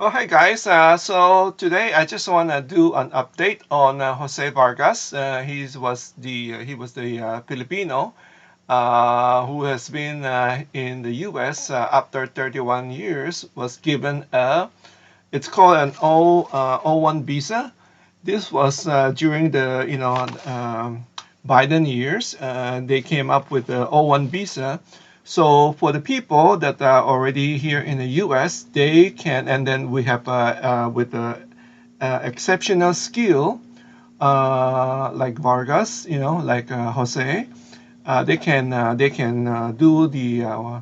Oh, hi guys. So today I just want to do an update on Jose Vargas. He was the Filipino who has been in the U.S. After 31 years. Was given it's called an O1 visa. This was during the Biden years. They came up with the O1 visa. So for the people that are already here in the U.S., they can, and then we have with the exceptional skill like Vargas, like Jose, they can do the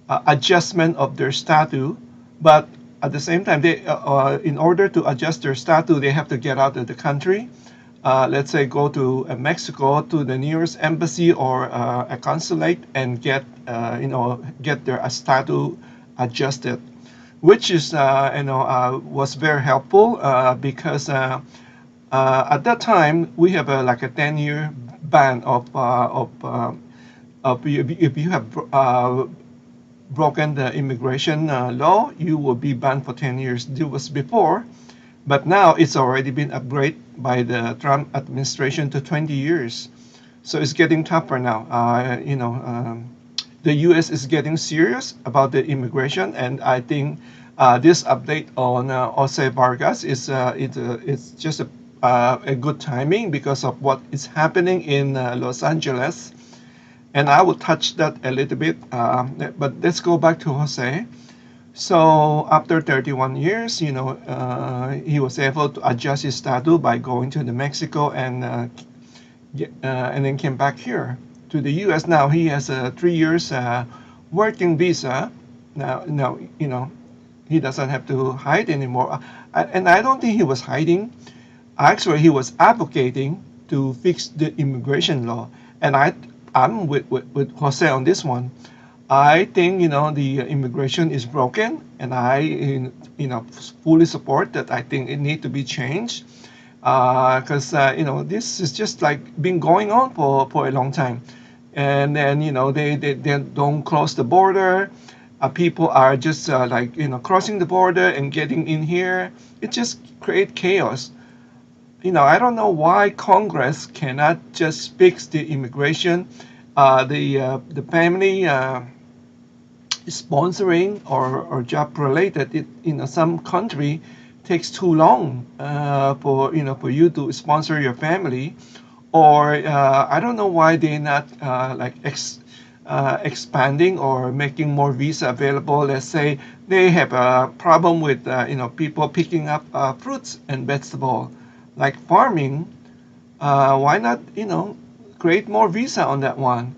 adjustment of their status, but at the same time, in order to adjust their status, they have to get out of the country. Let's say go to Mexico to the nearest embassy or a consulate and get their status adjusted, which is was very helpful because at that time we have like a 10-year ban of if you have broken the immigration law, you will be banned for 10 years. This was before, but now it's already been upgraded by the Trump administration to 20 years. So it's getting tougher now. The U.S. is getting serious about the immigration, and I think this update on Jose Vargas it's just a good timing because of what is happening in Los Angeles, and I will touch that a little bit. But let's go back to Jose. So after 31 years, he was able to adjust his status by going to the Mexico and then came back here to the U.S. Now he has a 3 years working visa. Now he doesn't have to hide anymore. And I don't think he was hiding. Actually, he was advocating to fix the immigration law, and I'm with Jose on this one. I think the immigration is broken, and I fully support that. I think it need to be changed because this is just like been going on for a long time, and then they don't close the border. People are just like crossing the border and getting in here. It just create chaos. I don't know why Congress cannot just fix the immigration. The family sponsoring or job related, some country takes too long for you to sponsor your family, or I don't know why they're not expanding or making more visa available. Let's say they have a problem with people picking up fruits and vegetable, like farming. Why not create more visa on that one?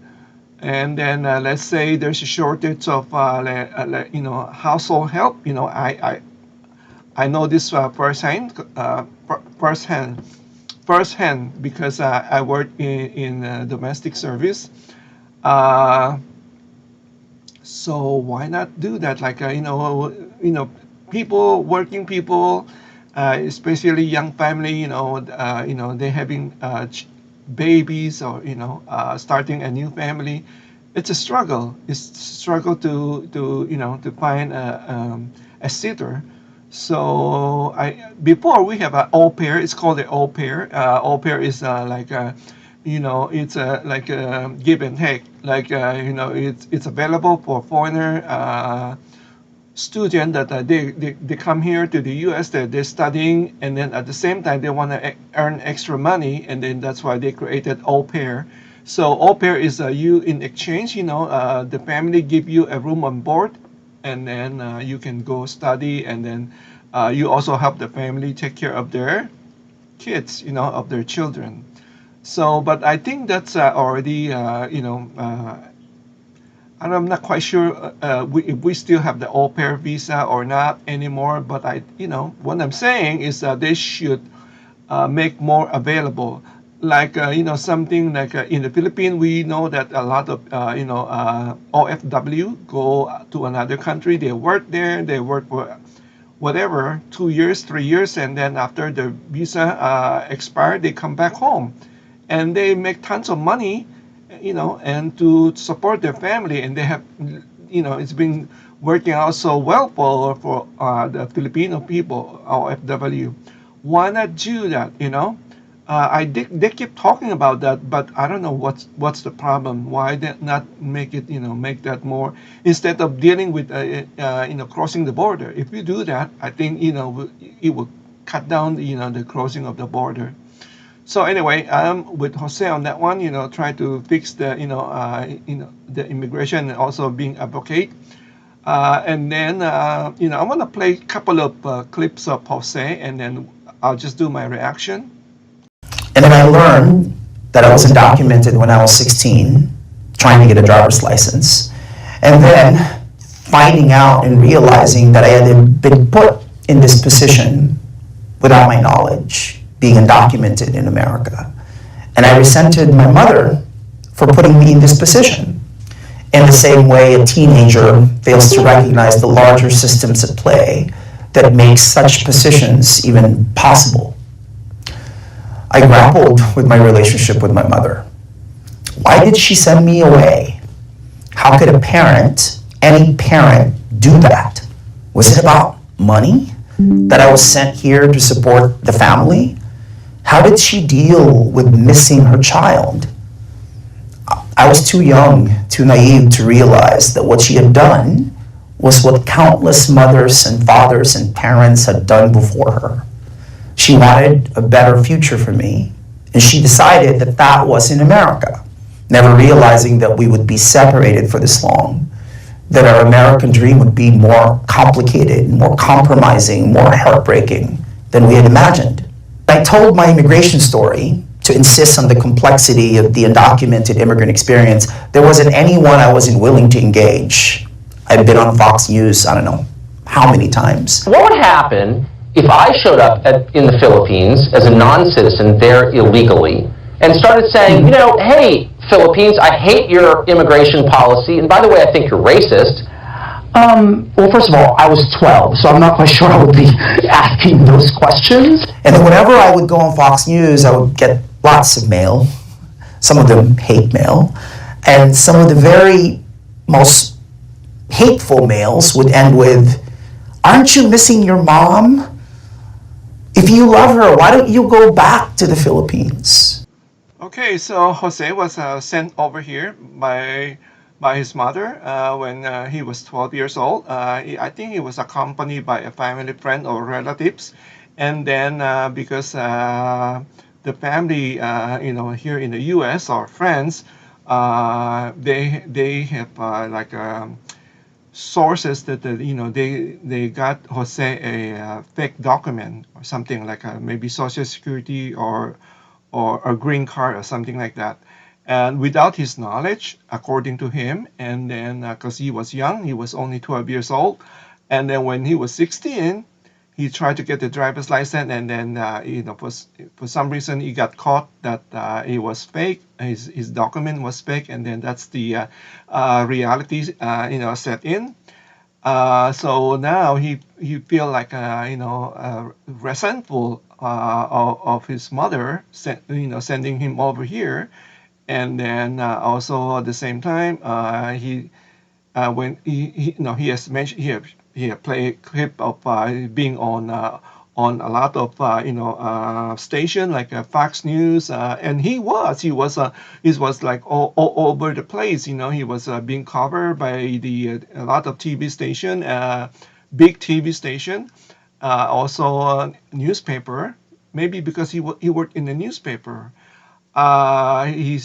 And then let's say there's a shortage of household help. I know this firsthand because I work in domestic service. Uh, so why not do that? Like people, working people, especially young family. They having babies or starting a new family. It's a struggle. It's a struggle to find a sitter. So I before we have an au pair. It's called the au pair. Au pair is like it's like a give and take. Like it's available for foreigner student that they come here to the US, that they're studying, and then at the same time they want to earn extra money, and then that's why they created au pair. So au pair is you in exchange, the family give you a room on board, and then you can go study, and then you also help the family take care of their kids, of their children. So, but I think that's already, and I'm not quite sure if we still have the au pair visa or not anymore. But what I'm saying is that they should make more available. Like something like in the Philippines, we know that a lot of OFW go to another country. They work there. They work for whatever 2 years, 3 years, and then after the visa expired, they come back home, and they make tons of money, and to support their family, and they have it's been working out so well for the Filipino people, our FW. Why not do that? They keep talking about that, but I don't know what's the problem. Why they not make it, make that more, instead of dealing with crossing the border. If you do that, I think it will cut down the crossing of the border. So anyway, I'm with Jose on that one. Try to fix the immigration, and also being advocate. And then I want to play a couple of clips of Jose, and then I'll just do my reaction. And then I learned that I was undocumented when I was 16, trying to get a driver's license. And then finding out and realizing that I had been put in this position without my knowledge, being undocumented in America. And I resented my mother for putting me in this position. In the same way a teenager fails to recognize the larger systems at play that make such positions even possible. I grappled with my relationship with my mother. Why did she send me away? How could a parent, any parent, do that? Was it about money? That I was sent here to support the family? How did she deal with missing her child? I was too young, too naive to realize that what she had done was what countless mothers and fathers and parents had done before her. She wanted a better future for me, and she decided that that was in America, never realizing that we would be separated for this long, that our American dream would be more complicated, more compromising, more heartbreaking than we had imagined. I told my immigration story to insist on the complexity of the undocumented immigrant experience. There wasn't anyone I wasn't willing to engage. I've been on Fox News, I don't know how many times. What would happen if I showed up in the Philippines as a non-citizen there illegally and started saying, hey, Philippines, I hate your immigration policy, and by the way, I think you're racist? Well, first of all, I was 12, so I'm not quite sure I would be asking those questions. And then whenever I would go on Fox News, I would get lots of mail, some of them hate mail, and some of the very most hateful mails would end with, aren't you missing your mom? If you love her, why don't you go back to the Philippines? Okay, so Jose was sent over here by his mother when he was 12 years old. I think he was accompanied by a family friend or relatives, and then because the family, here in the U.S. or friends, they have sources that they got Jose a fake document or something like maybe Social Security or a green card or something like that, and without his knowledge, according to him. And then because he was young, he was only 12 years old, and then when he was 16, he tried to get the driver's license, and then for some reason he got caught that it was fake. His document was fake, and then that's the reality set in. So now he feel like resentful of his mother, sending him over here, and then also at the same time he when he has mentioned he had played a clip of being on a lot of station like Fox News, and he was like all over the place. He was being covered by a lot of TV station, big TV station, also newspaper. Maybe because he worked in the newspaper. He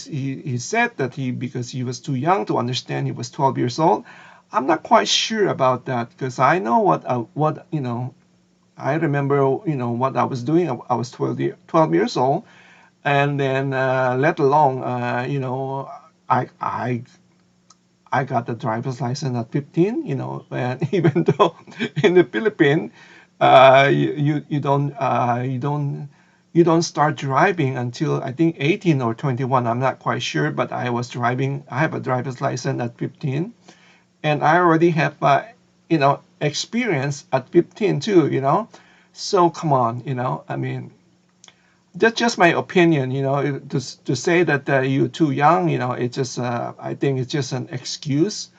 said that because he was too young to understand, he was 12 years old. I'm not quite sure about that, because I know what I remember what I was doing. I was 12 years old, and then let alone I got the driver's license at 15. And even though in the Philippines you don't start driving until I think 18 or 21. I'm not quite sure, but I have a driver's license at 15, and I already have experience at 15 too. So come on, I mean, that's just my opinion. To say that you're too young, it's just I think it's just an excuse.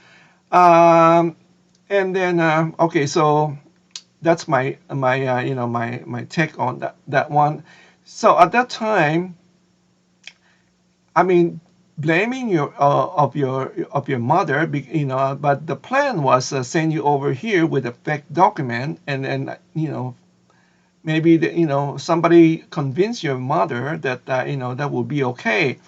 Um, and then okay, so that's my take on that one. So at that time, I mean, blaming your mother, but the plan was send you over here with a fake document, and then maybe somebody convince your mother that that will be okay.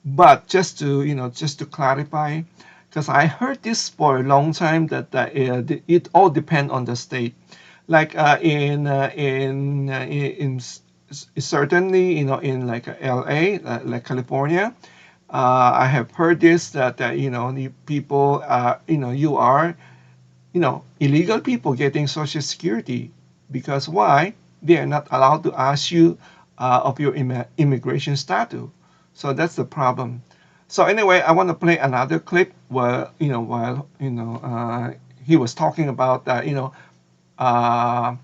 But just to clarify, because I heard this for a long time that it all depends on the state. Like certainly in like LA, like California, I have heard this that the people you are illegal people getting social security because why they are not allowed to ask you of your immigration status. So that's the problem. So anyway, I want to play another clip where while he was talking about uh,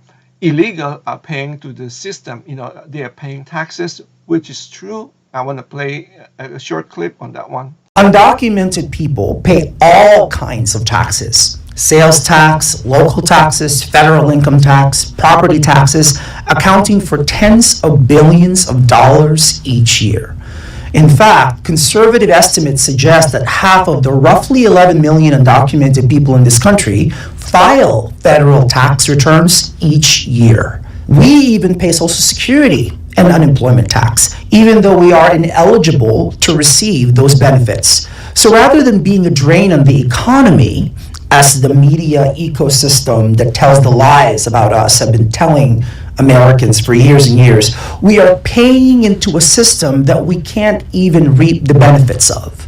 illegal are paying to the system. They are paying taxes, which is true. I want to play a short clip on that one. Undocumented people pay all kinds of taxes: sales tax, local taxes, federal income tax, property taxes, accounting for tens of billions of dollars each year. In fact, conservative estimates suggest that half of the roughly 11 million undocumented people in this country file federal tax returns each year. We even pay Social Security and unemployment tax, even though we are ineligible to receive those benefits. So rather than being a drain on the economy, as the media ecosystem that tells the lies about us have been telling Americans for years and years, we are paying into a system that we can't even reap the benefits of.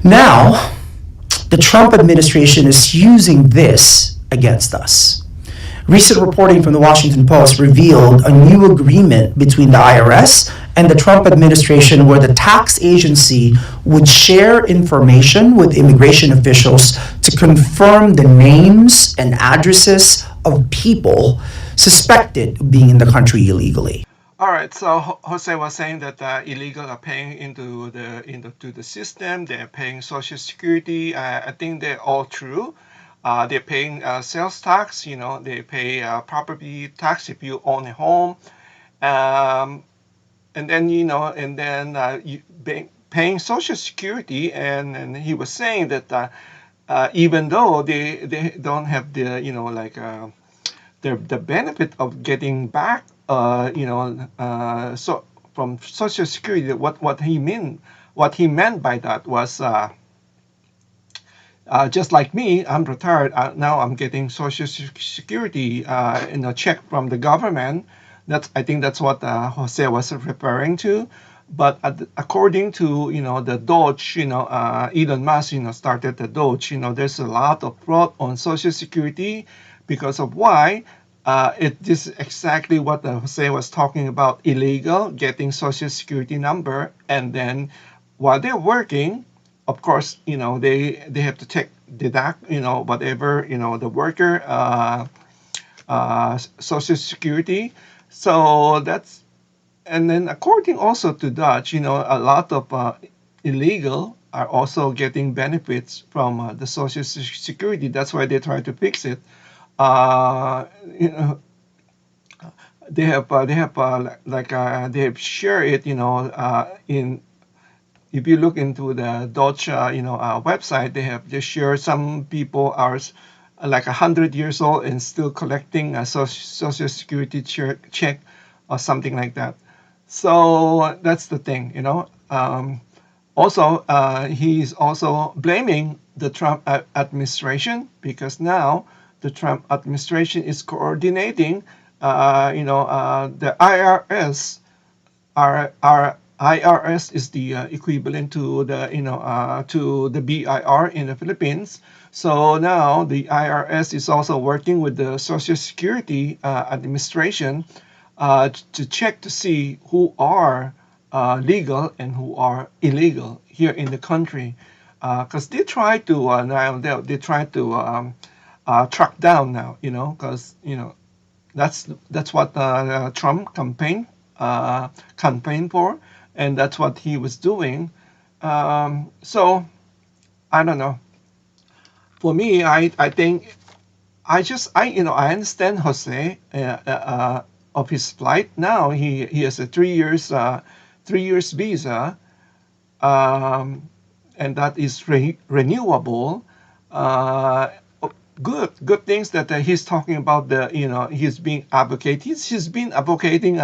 Now, the Trump administration is using this against us. Recent reporting from the Washington Post revealed a new agreement between the IRS and the Trump administration where the tax agency would share information with immigration officials to confirm the names and addresses of people suspected of being in the country illegally. All right, so Jose was saying that illegal are paying into the system. They're paying Social Security. I think they're all true. They're paying sales tax. They pay property tax if you own a home, um, and then paying Social Security. And he was saying that even though they don't have the like the benefit of getting back so from Social Security, what he meant by that was just like me, I'm retired now. I'm getting Social Security, check from the government. I think that's what Jose was referring to. But according to the Doge, Elon Musk, started the Doge. There's a lot of fraud on Social Security because of why. It is exactly what Jose was talking about: illegal getting Social Security number, and then while they're working, of course, they have to take deduct whatever the worker Social Security. So that's and then according also to Dutch, a lot of illegal are also getting benefits from the Social Security. That's why they try to fix it. Uh, you know, they have shared it, in if you look into the Dutch, website, they have just shared some people are like 100 years old and still collecting a social security check or something like that. So that's the thing. Also, he's also blaming the Trump administration because now the Trump administration is coordinating, the IRS. Our IRS is the equivalent to the BIR in the Philippines. So now the IRS is also working with the Social Security Administration to check to see who are legal and who are illegal here in the country. Because they try to now they try to track down now, because that's what Trump campaign for, and that's what he was doing. So I don't know. for me, I think I understand Jose of his plight. Now he has a 3 years visa, um, and that is renewable. Uh, good things that he's talking about. He's being advocate. He's been advocating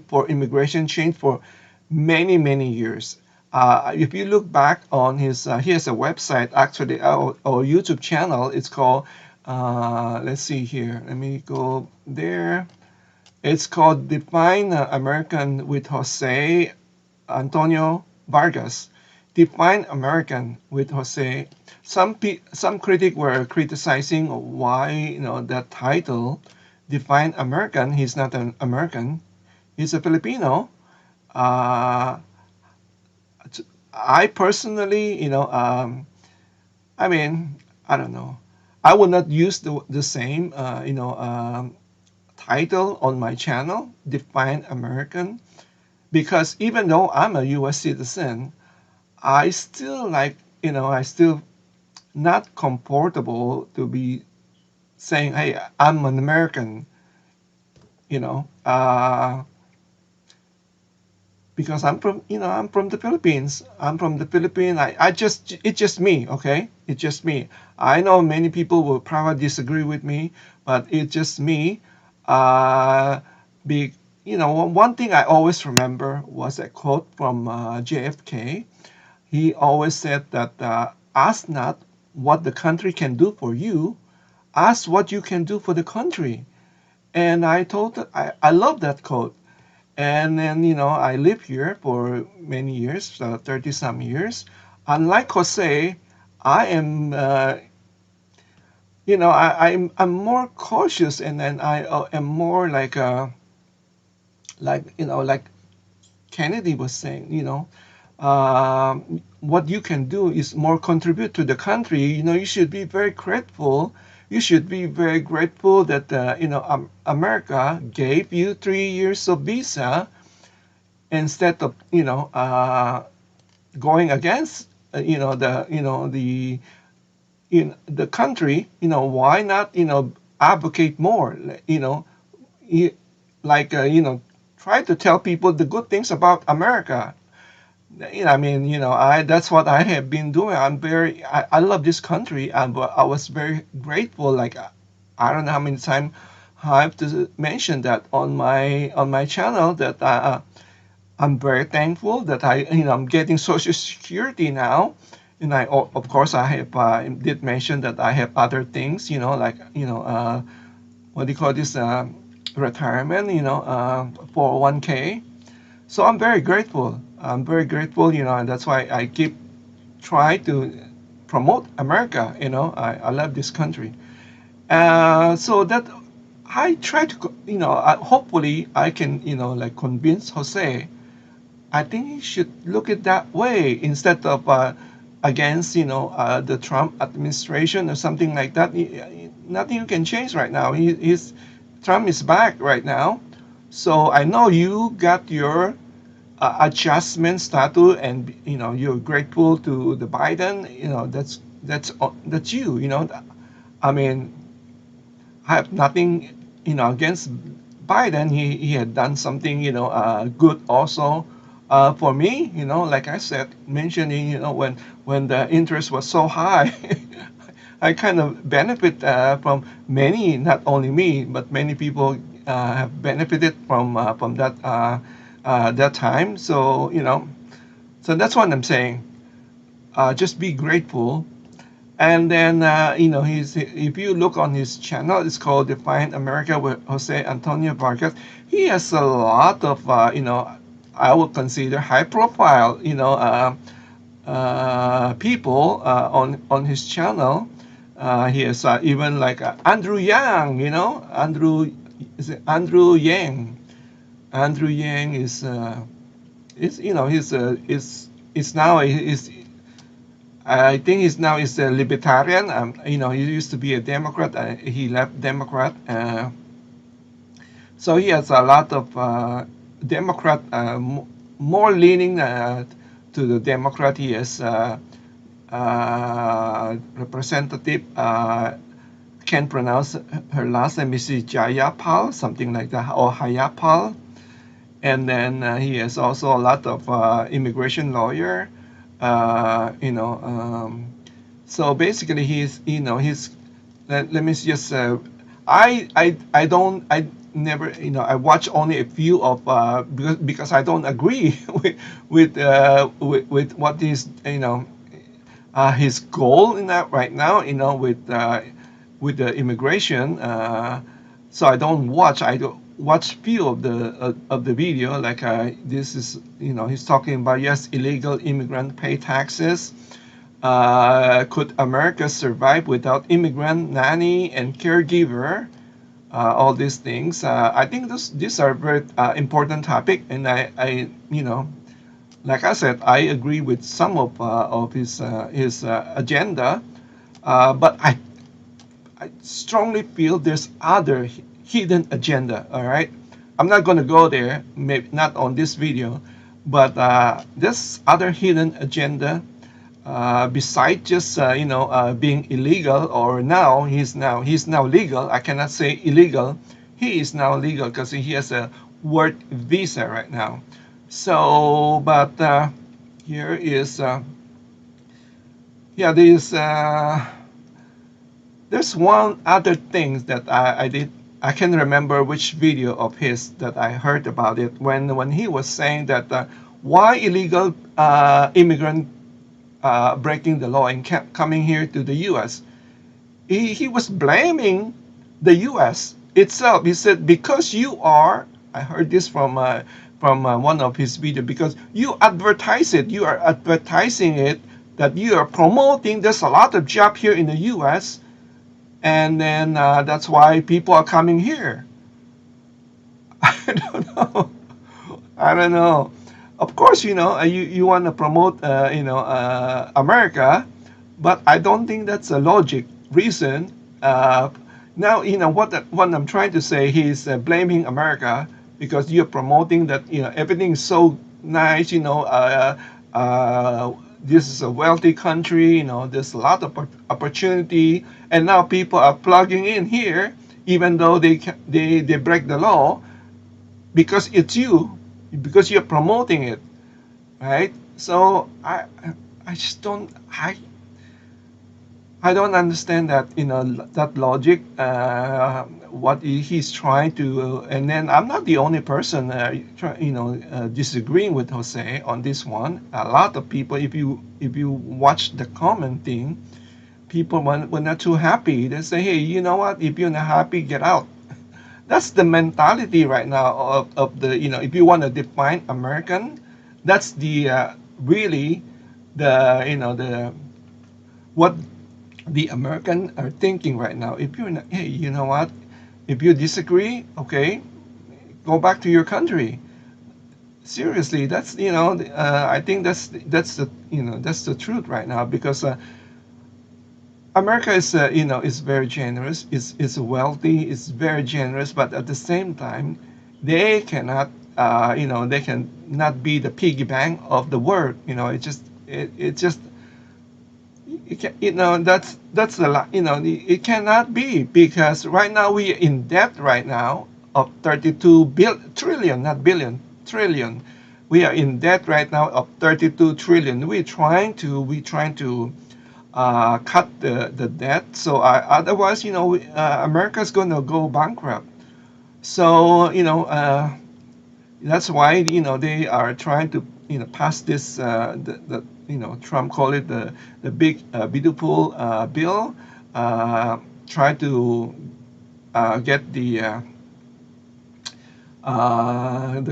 for immigration change for many years. If you look back on he has a website, actually, our YouTube channel. It's called, let's see here. Let me go there. It's called Define American with Jose Antonio Vargas. Define American with Jose. Some critic were criticizing why that title, Define American. He's not an American. He's a Filipino. Uh, I personally, I mean, I don't know. I would not use the same, title on my channel, Define American, because even though I'm a U.S. citizen, I still I still not comfortable to be saying, "Hey, I'm an American," you know, because I'm from the Philippines. I'm from the Philippines. It's just me, okay? It's just me. I know many people will probably disagree with me, but it's just me. Uh, be one thing I always remember was a quote from JFK. He always said that ask not what the country can do for you, ask what you can do for the country. And I love that quote. And then, I live here for many years, 30 some years. Unlike Jose, I am, I'm more cautious, and then I am more like Kennedy was saying, what you can do is more contribute to the country. You should be very grateful. You should be very grateful that America gave you 3 years of visa instead of going against the country. Why not advocate more? You- like try to tell people the good things about America. I mean, I that's what I have been doing. I love this country, and I was very grateful. Like, I don't know how many times I have to mention that on my channel, that I'm very thankful that I'm getting Social Security now, and of course I have did mention that I have other things, like what do you call this, retirement, 401k. So I'm very grateful. I'm very grateful, and that's why I keep try to promote America. I love this country. So that I try to, hopefully I can, like convince Jose. I think he should look at that way instead of against the Trump administration or something like that. Nothing you can change right now. Trump is back right now, so I know you got your adjustment status, and you're grateful to the Biden. That's you. I mean, I have nothing against Biden. He had done something good also for me. Like I said, mentioning when the interest was so high, I kind of benefit from many, not only me, but many people have benefited from that time. So so that's what I'm saying. Just be grateful. And then, if you look on his channel, it's called Define America with Jose Antonio Vargas. He has a lot of, I would consider high profile, people on his channel. He has even like Andrew Yang, is it Andrew Yang? Andrew Yang is is now is I think he's now is a libertarian. He used to be a Democrat. He left Democrat. So he has a lot of Democrat, more leaning to the Democrat. He has Representative can't pronounce her last name, is Jayapal, something like that, or Hayapal. And then he is also a lot of immigration lawyer. So basically, he's. Let me just. I don't. I never. I watch only a few of because I don't agree with what is his goal in that right now. With the immigration. So I don't watch. I don't watch few of the video. Like this is he's talking about, yes, illegal immigrant pay taxes. Could America survive without immigrant nanny and caregiver? All these things. I think these are very important topic, and I like I said, I agree with some of his agenda, but I strongly feel there's other hidden agenda. All right, I'm not going to go there. Maybe not on this video, but there's other hidden agenda besides just being illegal. Or he's now legal. I cannot say illegal. He is now legal because he has a work visa right now. So, but here is yeah, there's one other thing that I did. I can remember which video of his that I heard about it when he was saying that why illegal immigrant breaking the law and kept coming here to the U.S. He was blaming the U.S. itself. He said, because you are, I heard this from one of his videos, because you advertise it, you are advertising it, that you are promoting. There's a lot of job here in the U.S. and then that's why people are coming here. I don't know. I don't know. Of course, you want to promote, America, but I don't think that's a logic reason. Now, what I'm trying to say, he's blaming America because you're promoting that, everything's so nice, this is a wealthy country, there's a lot of opportunity, and now people are plugging in here, even though they break the law, because it's you, because you're promoting it, right? So I just I don't understand that, that logic. What he's trying to, and then I'm not the only person, disagreeing with Jose on this one. A lot of people, if you watch the commenting, people were not too happy. They say, hey, you know what? If you're not happy, get out. That's the mentality right now of the, if you want to define American, that's the really the, the what the American are thinking right now. If you're not, hey, you know what? If you disagree, okay, go back to your country. Seriously, that's I think that's the that's the truth right now, because America is is very generous. Is wealthy. Is very generous, but at the same time, they cannot they can not be the piggy bank of the world. It just that's a lot. It cannot be, because right now we are in debt right now of 32 trillion, not billion, trillion. We are in debt right now of 32 trillion. We trying to cut the debt. So otherwise, America's going to go bankrupt. So that's why they are trying to pass this Trump call it the big beautiful bill, try to get the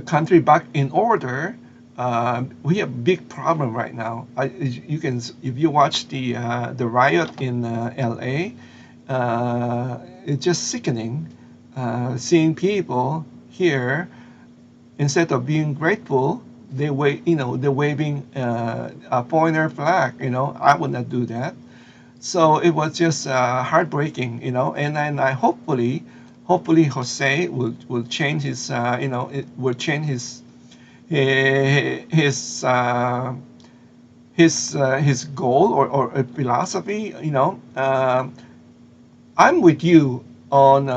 country back in order. We have big problem right now. You can, if you watch the riot in L.A., it's just sickening, seeing people here, instead of being grateful, they're waving a foreigner flag. I would not do that. So it was just heartbreaking, and then hopefully Jose will change his, it will change his his goal or a philosophy. I'm with you on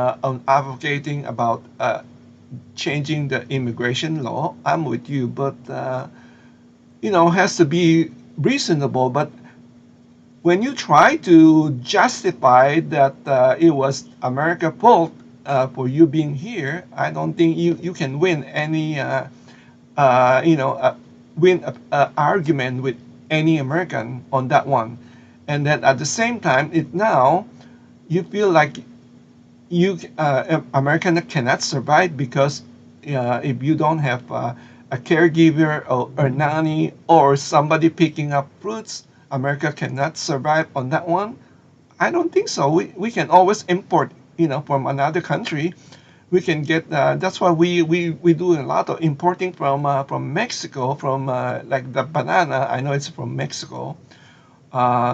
advocating about changing the immigration law. I'm with you, but has to be reasonable. But when you try to justify that it was America's fault for you being here, I don't think you can win any uh, you know uh, win a argument with any American on that one. And then at the same time, it now you feel like American cannot survive because if you don't have a caregiver or nanny or somebody picking up fruits, America cannot survive on that one. I don't think so. We can always import, from another country. We can get. That's why we do a lot of importing from Mexico, from like the banana. I know it's from Mexico.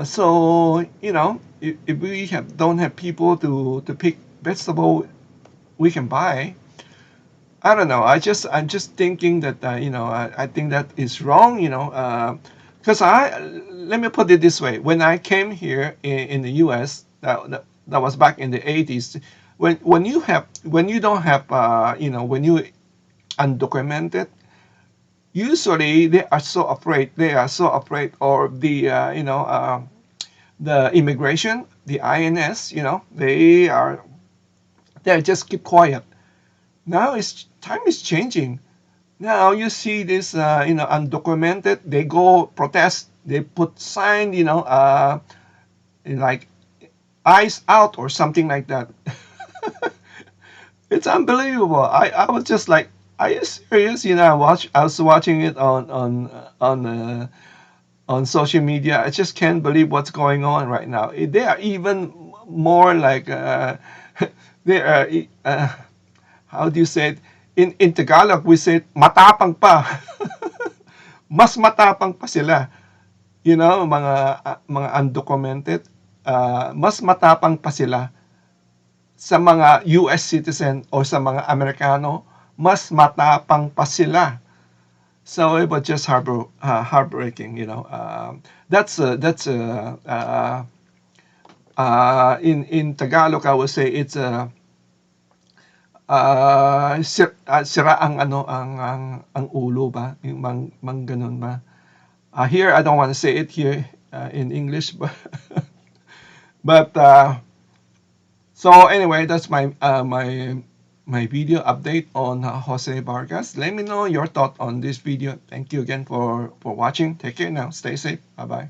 So if we don't have people to pick vegetable, we can buy. I don't know. I'm just thinking that I think that is wrong. Because let me put it this way: when I came here in the U.S., that was back in the 80s. When you don't have when you undocumented, usually they are so afraid. They are so afraid of the immigration, the INS. They just keep quiet. Now it's time is changing. Now you see this, undocumented. They go protest. They put sign, like eyes out or something like that. It's unbelievable. I was just like, are you serious? I was watching it on social media. I just can't believe what's going on right now. They are even more like they are. How do you say it? In Tagalog, we say matapang pa. Mas matapang pa sila. Mga undocumented, mas matapang pa sila sa mga US citizen o sa mga Amerikano, mas matapang pa sila. So it was just heartbreaking. In Tagalog, I would say it's a sira ang ulo ba, yung mang ganun ba. Here I don't want to say it here in English, but so anyway, that's my video update on Jose Vargas. Let me know your thought on this video. Thank you again for watching. Take care now. Stay safe. Bye bye.